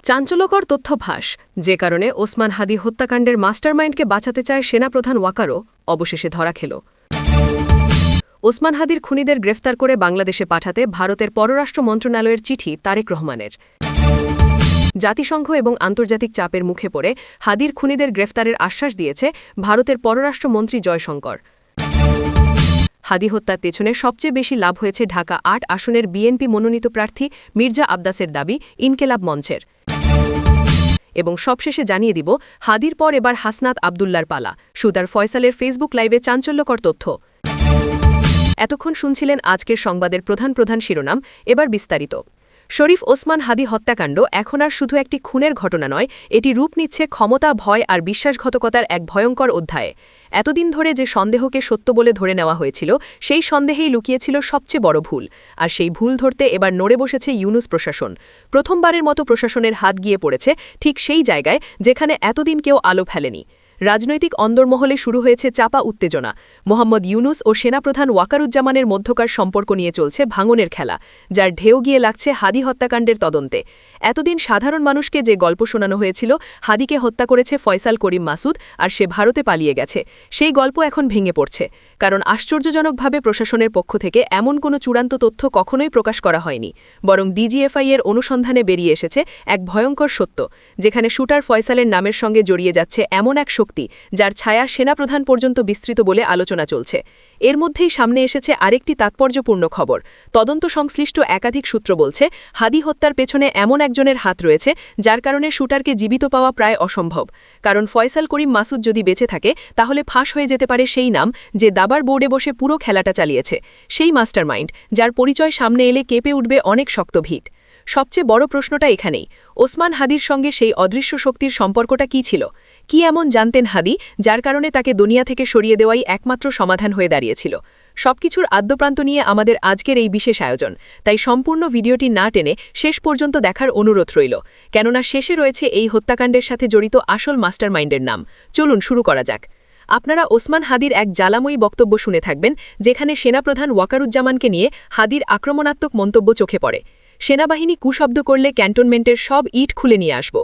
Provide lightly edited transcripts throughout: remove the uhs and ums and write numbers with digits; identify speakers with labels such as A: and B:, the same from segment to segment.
A: চাঞ্চল্যকর তথ্য ফাঁস, যে কারণে ওসমান হাদি হত্যাকাণ্ডের মাস্টারমাইন্ডকে বাঁচাতে চায় সেনাপ্রধান ওয়াকারও অবশেষে ধরা খেল। ওসমান হাদির খুনিদের গ্রেফতার করে বাংলাদেশে পাঠাতে ভারতের পররাষ্ট্র মন্ত্রণালয়ের চিঠি তারেক রহমানের। জাতিসংঘ এবং আন্তর্জাতিক চাপের মুখে পড়ে হাদির খুনিদের গ্রেফতারের আশ্বাস দিয়েছে ভারতের পররাষ্ট্রমন্ত্রী জয়শঙ্কর। হাদি হত্যার পেছনে সবচেয়ে বেশি লাভ হয়েছে ঢাকা ৮ আসনের বিএনপি মনোনীত প্রার্থী মির্জা আব্বাসের দাবি ইনকেলাব মঞ্চের। এবং সবশেষে জানিয়ে দিব, হাদির পর এবার হাসনাত আবদুল্লার পালা। সুদার ফয়সালের ফেসবুক লাইভে চাঞ্চল্যকর তথ্য। এতক্ষণ শুনছিলেন আজকের সংবাদের প্রধান শিরোনাম, এবার বিস্তারিত। শরীফ ওসমান হাদি হত্যাকাণ্ড এখন আর শুধু একটি খুনের ঘটনা নয়, এটি রূপ নিচ্ছে ক্ষমতা, ভয় আর বিশ্বাসঘাতকতার এক ভয়ঙ্কর অধ্যায়ে। এতদিন ধরে যে সন্দেহকে সত্য বলে ধরে নেওয়া হয়েছিল, সেই সন্দেহেই লুকিয়েছিল সবচেয়ে বড় ভুল। আর সেই ভুল ধরতে এবার নড়ে বসেছে ইউনূস প্রশাসন। প্রথমবারের মতো প্রশাসনের হাত গিয়ে পড়েছে ঠিক সেই জায়গায় যেখানে এতদিন কেউ আলো ফেলেনি। রাজনৈতিক অন্দরমহলে শুরু হয়েছে চাপা উত্তেজনা। মোহাম্মদ ইউনূস ও সেনাপ্রধান ওয়াকারুজ্জামানের মধ্যকার সম্পর্ক নিয়ে চলছে ভাঙনের খেলা, যার ঢেউ গিয়ে লাগছে হাদি হত্যাকাণ্ডের তদন্তে। এতদিন সাধারণ মানুষকে যে গল্প শোনানো হয়েছিল, হাদিকে হত্যা করেছে ফয়সাল করিম মাসুদ আর সে ভারতে পালিয়ে গেছে, সেই গল্প এখন ভেঙে পড়ছে। কারণ আশ্চর্যজনকভাবে প্রশাসনের পক্ষ থেকে এমন কোনো চূড়ান্ত তথ্য কখনোই প্রকাশ করা হয়নি, বরং ডিজিএফআই এর অনুসন্ধানে বেরিয়ে এসেছে এক ভয়ঙ্কর সত্য, যেখানে শুটার ফয়সালের নামের সঙ্গে জড়িয়ে যাচ্ছে এমন এক শক্তি যার ছায়া সেনাপ্রধান পর্যন্ত বিস্তৃত বলে আলোচনা চলছে। এর মধ্যেই সামনে এসেছে আরেকটি তাৎপর্যপূর্ণ খবর। তদন্ত সংশ্লিষ্ট একাধিক সূত্র বলছে, হাদি হত্যার পেছনে এমন একজনের হাত রয়েছে যার কারণে শুটারকে জীবিত পাওয়া প্রায় অসম্ভব। কারণ ফয়সাল করিম মাসুদ যদি বেঁচে থাকে, তাহলে ফাঁস হয়ে যেতে পারে সেই নাম যে দাবার বোর্ডে বসে পুরো খেলাটা চালিয়েছে, সেই মাস্টারমাইন্ড যার পরিচয় সামনে এলে কেঁপে উঠবে অনেক শক্ত ভিত। সবচেয়ে বড় প্রশ্নটা এখানেই, ওসমান হাদির সঙ্গে সেই অদৃশ্য শক্তির সম্পর্কটা কী ছিল? কি এমন জানতেন হাদি যার কারণে তাকে দুনিয়া থেকে সরিয়ে দেওয়াই একমাত্র সমাধান হয়ে দাঁড়িয়েছিল? সবকিছুর আদ্যপ্রান্ত নিয়ে আমাদের আজকের এই বিশেষ আয়োজন, তাই সম্পূর্ণ ভিডিওটি না টেনে শেষ পর্যন্ত দেখার অনুরোধ রইল, কেননা শেষে রয়েছে এই হত্যাকাণ্ডের সাথে জড়িত আসল মাস্টারমাইন্ডের নাম। চলুন শুরু করা যাক। আপনারা ওসমান হাদির এক জ্বালাময়ী বক্তব্য শুনে থাকবেন, যেখানে সেনাপ্রধান ওয়াকারুজ্জামানকে নিয়ে হাদির আক্রমণাত্মক মন্তব্য চোখে পড়ে। সেনাবাহিনী কুশব্দ করলে ক্যান্টনমেন্টের সব ইট খুলে নিয়ে আসব।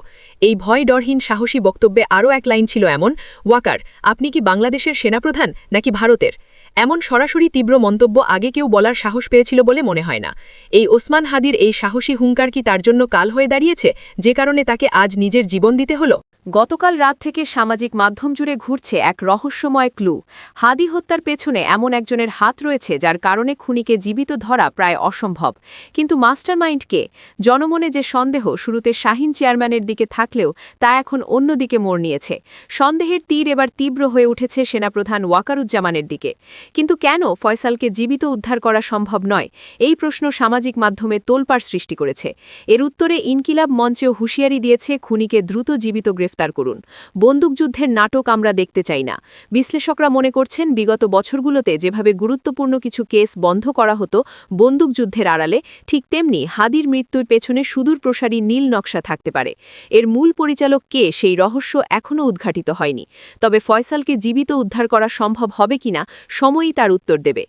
A: এই ভয় ডরহীন সাহসী বক্তব্যে আরও এক লাইন ছিল এমন, ওয়াকার, আপনি কি বাংলাদেশের সেনাপ্রধান নাকি ভারতের? এমন সরাসরি তীব্র মন্তব্য আগে কেউ বলার সাহস পেয়েছিল বলে মনে হয় না। এই ওসমান হাদির এই সাহসী হুঙ্কার কি তার জন্য কাল হয়ে দাঁড়িয়েছে, যে কারণে তাকে আজ নিজের জীবন দিতে হলো? গতকাল রাত থেকে সামাজিক মাধ্যম জুড়ে ঘুরছে এক রহস্যময় ক্লু। হাদি হত্যার পেছনে এমন একজনের হাত রয়েছে যার কারণে খুনিকে জীবিত ধরা প্রায় অসম্ভব। কিন্তু মাস্টারমাইন্ড কে? জনমনে যে সন্দেহ শুরুতে শাহিন চেয়ারম্যানের দিকে থাকলেও তা এখন অন্যদিকে মোড় নিয়েছে। সন্দেহের তীর এবার তীব্র হয়ে উঠেছে সেনাপ্রধান ওয়াকারুজ্জামানের দিকে। কিন্তু কেন ফয়সালকে জীবিত উদ্ধার করা সম্ভব নয়? এই প্রশ্ন সামাজিক মাধ্যমে তোলপাড় সৃষ্টি করেছে। এর উত্তরে ইনকিলাব মঞ্চেও হুঁশিয়ারি দিয়েছে, খুনিকে দ্রুত জীবিত গ্রেফতার করুন। বন্দুকযুদ্ধের নাটক আমরা দেখতে চাই না। বিশ্লেষকরা মনে করছেন, বিগত বছরগুলোতে যেভাবে গুরুত্বপূর্ণ কিছু কেস বন্ধ করা হতো বন্দুকযুদ্ধের আড়ালে, ঠিক তেমনি হাদির মৃত্যুর পেছনে সুদূরপ্রসারী নীল নকশা থাকতে পারে। এর মূল পরিচালক কে, সেই রহস্য এখনও উদ্ঘাটিত হয়নি। তবে ফয়সালকে জীবিত উদ্ধার করা সম্ভব হবে কিনা, সময়ই তার উত্তর দেবে।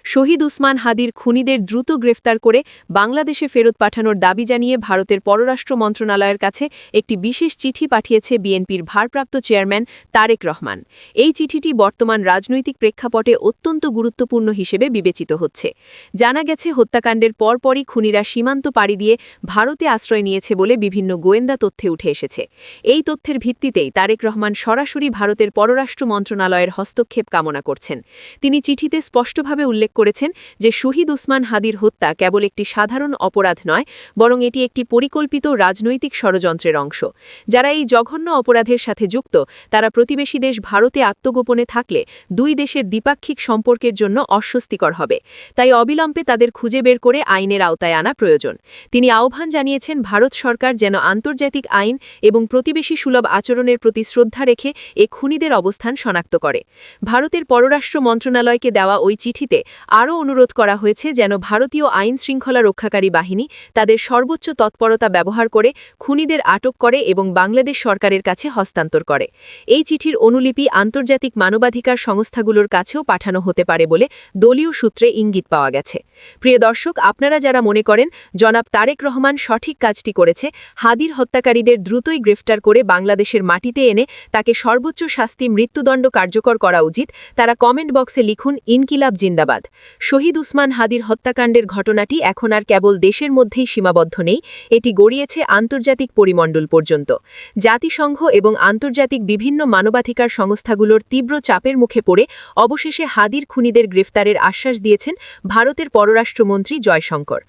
A: শহীদ উসমান হাদির খুনিদের দ্রুত গ্রেফতার করে বাংলাদেশে ফেরত পাঠানোর দাবি জানিয়ে ভারতের পররাষ্ট্র মন্ত্রণালয়ের কাছে একটি বিশেষ চিঠি পাঠিয়েছে বিএনপির ভারপ্রাপ্ত চেয়ারম্যান তারেক রহমান। এই চিঠিটি বর্তমান রাজনৈতিক প্রেক্ষাপটে অত্যন্ত গুরুত্বপূর্ণ হিসেবে বিবেচিত হচ্ছে। জানা গেছে, হত্যাকাণ্ডের পরপরই খুনিরা সীমান্ত পাড়ি দিয়ে ভারতে আশ্রয় নিয়েছে বলে বিভিন্ন গোয়েন্দা তথ্যে উঠে এসেছে। এই তথ্যের ভিত্তিতেই তারেক রহমান সরাসরি ভারতের পররাষ্ট্র মন্ত্রণালয়ের হস্তক্ষেপ কামনা করছেন। তিনি চিঠিতে স্পষ্টভাবে উল্লেখ করেছেন যে শহীদ উসমান হাদির হত্যা কেবল একটি সাধারণ অপরাধ নয়, বরং এটি একটি পরিকল্পিত রাজনৈতিক ষড়যন্ত্রের অংশ। যারা এই জঘন্য অপরাধের সাথে যুক্ত, তারা প্রতিবেশী দেশ ভারতে আত্মগোপনে থাকলে দুই দেশের দ্বিপাক্ষিক সম্পর্কের জন্য অস্বস্তিকর হবে। তাই অবিলম্বে তাদের খুঁজে বের করে আইনের আওতায় আনা প্রয়োজন। তিনি আহ্বান জানিয়েছেন, ভারত সরকার যেন আন্তর্জাতিক আইন এবং প্রতিবেশী সুলভ আচরণের প্রতি শ্রদ্ধা রেখে এ খুনিদের অবস্থান শনাক্ত করে। ভারতের পররাষ্ট্র মন্ত্রণালয়কে দেওয়া ওই চিঠিতে আরও অনুরোধ করা হয়েছে যেন ভারতীয় আইন শৃঙ্খলা রক্ষাকারী বাহিনী তাদের সর্বোচ্চ তৎপরতা ব্যবহার করে খুনিদের আটক করে এবং বাংলাদেশ সরকারের কাছে হস্তান্তর করে। এই চিঠির অনুলিপি আন্তর্জাতিক মানবাধিকার সংস্থাগুলোর কাছেও পাঠানো হতে পারে বলে দলীয় সূত্রে ইঙ্গিত পাওয়া গেছে। প্রিয় দর্শক, আপনারা যারা মনে করেন জনাব তারেক রহমান সঠিক কাজটি করেছে, হাদির হত্যাকারীদের দ্রুতই গ্রেফতার করে বাংলাদেশের মাটিতে এনে তাকে সর্বোচ্চ শাস্তি মৃত্যুদণ্ড কার্যকর করা উচিত, তারা কমেন্ট বক্সে লিখুন ইনকিলাব জিন্দাবাদ। শহীদ উসমান হাদির হত্যাকাণ্ডের ঘটনাটি এখন আর কেবল দেশের মধ্যেই সীমাবদ্ধ নেই, এটি গড়িয়েছে আন্তর্জাতিক পরিমণ্ডল পর্যন্ত। জাতিসংঘ এবং আন্তর্জাতিক বিভিন্ন মানবাধিকার সংস্থাগুলোর তীব্র চাপের মুখে পড়ে অবশেষে হাদির খুনিদের গ্রেফতারের আশ্বাস দিয়েছেন ভারতের পররাষ্ট্রমন্ত্রী জয়শঙ্কর।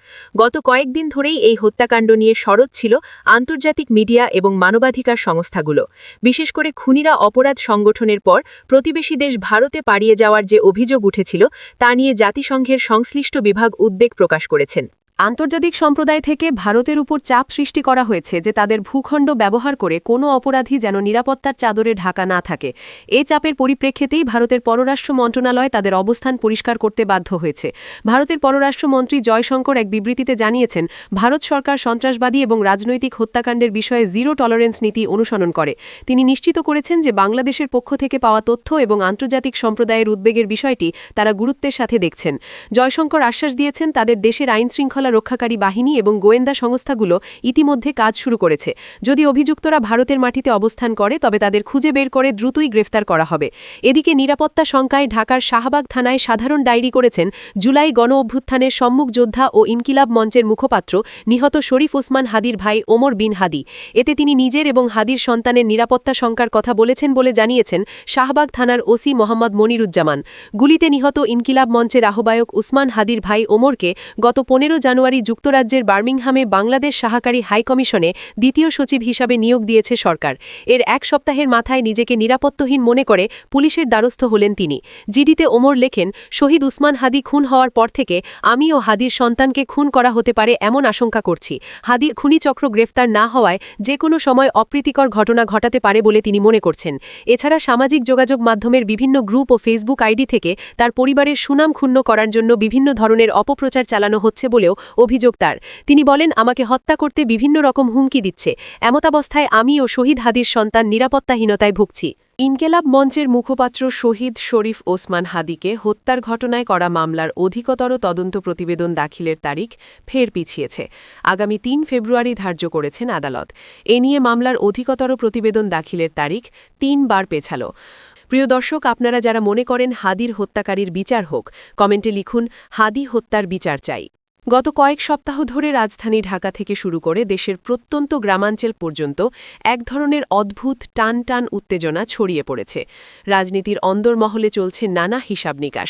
A: গত কয়েকদিন ধরেই এই হত্যাকাণ্ড নিয়ে সরব ছিল আন্তর্জাতিক মিডিয়া এবং মানবাধিকার সংস্থাগুলো। বিশেষ করে খুনিরা অপরাধ সংগঠনের পর প্রতিবেশী দেশ ভারতে পালিয়ে যাওয়ার যে অভিযোগ উঠেছিল তা নিয়ে জাতিসংঘের সংশ্লিষ্ট বিভাগ উদ্বেগ প্রকাশ করেছেন। আন্তর্জাতিক সম্প্রদায় থেকে ভারতের উপর চাপ সৃষ্টি করা হয়েছে যে তাদের ভূখণ্ড ব্যবহার করে কোনো অপরাধী যেন নিরাপত্তার চাদরে ঢাকা না থাকে। এই চাপের পরিপ্রেক্ষিতেই ভারতের পররাষ্ট্র মন্ত্রণালয় তাদের অবস্থান পরিষ্কার করতে বাধ্য হয়েছে। ভারতের পররাষ্ট্রমন্ত্রী জয়শঙ্কর এক বিবৃতিতে জানিয়েছেন, ভারত সরকার সন্ত্রাসবাদী এবং রাজনৈতিক হত্যাকাণ্ডের বিষয়ে জিরো টলারেন্স নীতি অনুসরণ করে। তিনি নিশ্চিত করেছেন যে বাংলাদেশের পক্ষ থেকে পাওয়া তথ্য এবং আন্তর্জাতিক সম্প্রদায়ের উদ্বেগের বিষয়টি তারা গুরুত্বের সাথে দেখছেন। জয়শঙ্কর আশ্বাস দিয়েছেন তাদের দেশের আইনশৃঙ্খলা রক্ষাকারী বাহিনী এবং গোয়েন্দা সংস্থাগুলো ইতিমধ্যে কাজ শুরু করেছে। যদি অভিযুক্তরা ভারতের মাটিতে অবস্থান করে তবে তাদের খুঁজে বের করে দ্রুতই গ্রেফতার করা হবে। এদিকে নিরাপত্তা শঙ্কায় ঢাকার শাহবাগ থানায় সাধারণ ডায়েরি করেছেন জুলাই গণ অভ্যুত্থানের সম্মুখ যোদ্ধা ও ইনকিলাব মঞ্চের মুখপাত্র নিহত শরীফ ওসমান হাদির ভাই ওমর বিন হাদি। এতে তিনি নিজের এবং হাদির সন্তানের নিরাপত্তা শঙ্কার কথা বলেছেন বলে জানিয়েছেন শাহবাগ থানার ওসি মোহাম্মদ মনিরুজ্জামান। গুলিতে নিহত ইনকিলাব মঞ্চের আহ্বায়ক উসমান হাদির ভাই ওমরকে গত 15 জানুয়ারি যুক্তরাজ্যের বার্মিংহামে বাংলাদেশ সহকারী হাইকমিশনে দ্বিতীয় সচিব হিসাবে নিয়োগ দিয়েছে সরকার। এর এক সপ্তাহের মাথায় নিজেকে নিরাপত্তাহীন মনে করে পুলিশের দ্বারস্থ হলেন তিনি। জিডিতে ওমর লেখেন, শহীদ উসমান হাদি খুন হওয়ার পর থেকে আমি ও হাদির সন্তানকে খুন করা হতে পারে এমন আশঙ্কা করছি। হাদির খুনি চক্র গ্রেফতার না হওয়ায় যে কোনো সময় অপ্রীতিকর ঘটনা ঘটাতে পারে বলে তিনি মনে করছেন। এছাড়া সামাজিক যোগাযোগ মাধ্যমের বিভিন্ন গ্রুপ ও ফেসবুক আইডি থেকে তার পরিবারের সুনাম ক্ষুণ্ণ করার জন্য বিভিন্ন ধরনের অপপ্রচার চালানো হচ্ছে বলেও অভিযোগ তার। তিনি বলেন, আমাকে হত্যা করতে বিভিন্ন রকম হুমকি দিচ্ছে। এমতাবস্থায় আমি ও শহীদ হাদির সন্তান নিরাপত্তাহীনতায় ভুগছি। ইনকিলাব মঞ্চের মুখপাত্র শহীদ শরীফ ওসমান হাদিকে হত্যার ঘটনায় করা মামলার অধিকতর তদন্ত প্রতিবেদন দাখিলের তারিখ ফের পিছিয়েছে। আগামী 3 ফেব্রুয়ারি ধার্য করেছেন আদালত। এ নিয়ে মামলার অধিকতর প্রতিবেদন দাখিলের তারিখ 3 বার পেছাল। প্রিয় দর্শক, আপনারা যারা মনে করেন হাদির হত্যাকারীর বিচার হোক, কমেন্টে লিখুন হাদি হত্যার বিচার চাই। গত কয়েক সপ্তাহ ধরে রাজধানী ঢাকা থেকে শুরু করে দেশের প্রত্যন্ত গ্রামাঞ্চল পর্যন্ত এক ধরনের অদ্ভুত টান টান উত্তেজনা ছড়িয়ে পড়েছে। রাজনীতির অন্দরমহলে চলছে নানা হিসাব নিকাশ।